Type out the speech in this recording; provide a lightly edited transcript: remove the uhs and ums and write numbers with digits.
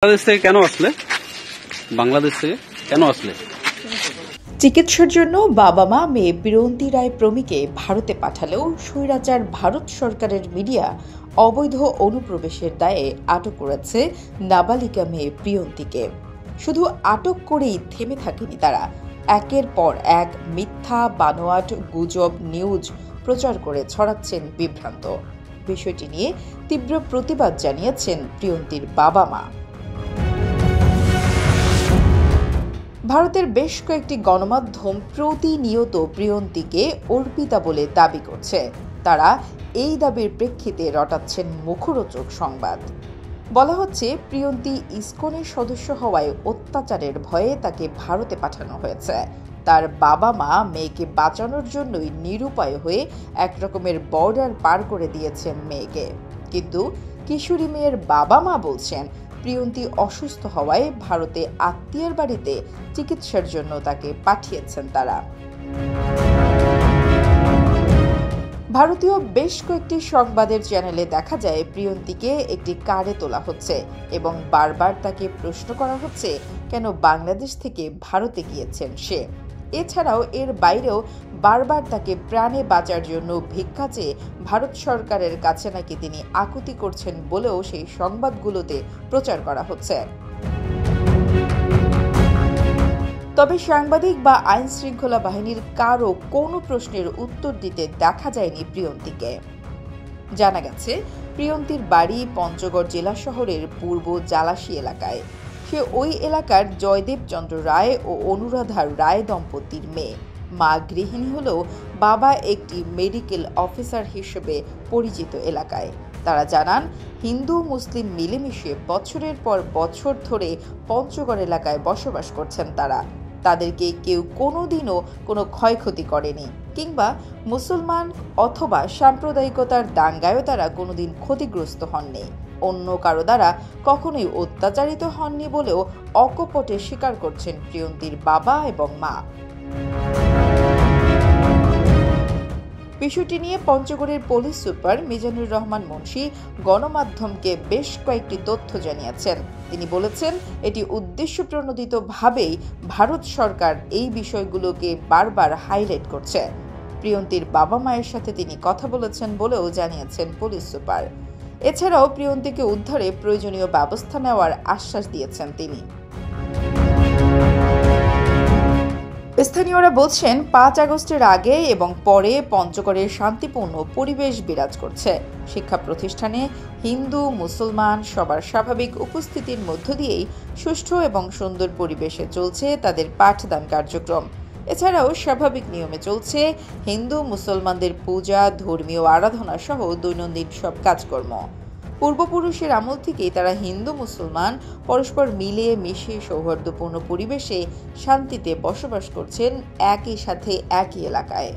বাংলাদেশ থেকে কেন আসলে? বাংলাদেশ থেকে কেন আসলে? চিকিৎসার জন্য বাবা মা মেয়ে প্রিয়ন্তী রায় প্রমীকে ভারতে পাঠালেও স্বৈরাচার ভারত সরকারের মিডিয়া অবৈধ অনুপ্রবেশের দায়ে আটক করেছে নাবালিকা মেয়ে প্রিয়ন্তীকে। শুধু আটক করেই থেমে থাকেনি তারা, একের পর এক মিথ্যা বানোয়াট গুজব নিউজ প্রচার করে ছড়াচ্ছেন বিভ্রান্ত। বিষয়টি নিয়ে তীব্র প্রতিবাদ জানিয়েছেন প্রিয়ন্তীর বাবা মা। ভারতের বেশ কয়েকটি গণমাধ্যম প্রতিনিয়ত প্রিয়ন্তীকে অর্পিতা বলে দাবি করছে। তারা এই দাবির প্রেক্ষিতে রটাচ্ছেন মুখরোচক সংবাদ। বলা হচ্ছে, প্রিয়ন্তী ইসকনের সদস্য হওয়ায় অত্যাচারের ভয়ে তাকে ভারতে পাঠানো হয়েছে। তার বাবা মা মেয়েকে বাঁচানোর জন্যই নিরুপায় হয়ে একরকমের বর্ডার পার করে দিয়েছেন মেয়েকে। কিন্তু কিশোরী মেয়ের বাবা মা বলছেন, প্রিয়ন্তী অসুস্থ হওয়ায় ভারতে আত্মীয়ের বাড়িতে চিকিৎসার জন্য তাকে পাঠিয়েছেন তারা। ভারতীয় বেশ কয়েকটি সংবাদের চ্যানেলে দেখা যায়, প্রিয়ন্তীকে একটি কারে তোলা হচ্ছে এবং বারবার তাকে প্রশ্ন করা হচ্ছে কেন বাংলাদেশ থেকে ভারতে গিয়েছেন সে। এছাড়াও এর বাইরেও বারবার তাকে প্রাণে বাঁচার জন্য ভিক্ষা চেয়ে ভারত সরকারের কাছে নাকি তিনি আকুতি করছেন বলেও সেই সংবাদগুলোতে প্রচার করা হচ্ছে। তবে সাংবাদিক বা আইন শৃঙ্খলা বাহিনীর কারও কোনো প্রশ্নের উত্তর দিতে দেখা যায়নি প্রিয়ন্তীকে। জানা গেছে, প্রিয়ন্তীর বাড়ি পঞ্চগড় জেলা শহরের পূর্ব জালাশী এলাকায়। সে ওই এলাকার জয়দেব চন্দ্র রায় ও অনুরাধা রায় দম্পতির মেয়ে। মা গৃহিণী হলেও বাবা একটি মেডিকেল অফিসার হিসেবে পরিচিত এলাকায়। তারা জানান, হিন্দু মুসলিম মিলেমিশে বছরের পর বছর ধরে পঞ্চগড় এলাকায় বসবাস করছেন তারা। তাদেরকে কেউ কোনোদিনও কোনো ক্ষয়ক্ষতি করেনি, কিংবা মুসলমান অথবা সাম্প্রদায়িকতার দাঙ্গায়ও তারা কোনোদিন ক্ষতিগ্রস্ত হননি। অন্য কারো দ্বারা কখনোই অত্যাচারিত হননি বলেও অকপটে স্বীকার করছেন প্রিয়ন্তীর বাবা এবং মা। বিষয়টি নিয়ে পঞ্চগড়ের পুলিশ সুপার মিজানুর রহমান মুন্সি গণমাধ্যমকে বেশ কয়েকটি তথ্য জানিয়েছেন। তিনি বলেছেন, এটি উদ্দেশ্যপ্রণোদিতভাবেই ভারত সরকার এই বিষয়গুলোকে বারবার হাইলাইট করছে। প্রিয়ন্তীর বাবা মায়ের সাথে তিনি কথা বলেছেন বলেও জানিয়েছেন পুলিশ সুপার। এছাড়াও প্রিয়ন্তীকে উদ্ধারে প্রয়োজনীয় ব্যবস্থা নেওয়ার আশ্বাস দিয়েছেন তিনি। স্থানীয়রা বলছেন, 5 আগস্টের আগে এবং পরে পঞ্চগড়ের শান্তিপূর্ণ পরিবেশ বিরাজ করছে। শিক্ষা প্রতিষ্ঠানে হিন্দু মুসলমান সবার স্বাভাবিক উপস্থিতির মধ্য দিয়েই সুষ্ঠু এবং সুন্দর পরিবেশে চলছে তাদের পাঠদান কার্যক্রম। এছাড়াও স্বাভাবিক নিয়মে চলছে হিন্দু মুসলমানদের পূজা, ধর্মীয় আরাধনা সহ দৈনন্দিন সব কাজকর্ম। পূর্বপুরুষের আমল থেকেই তারা হিন্দু মুসলমান পরস্পর মিলে মিশে সৌহার্দ্যপূর্ণ পরিবেশে শান্তিতে বসবাস করছেন একই সাথে একই এলাকায়।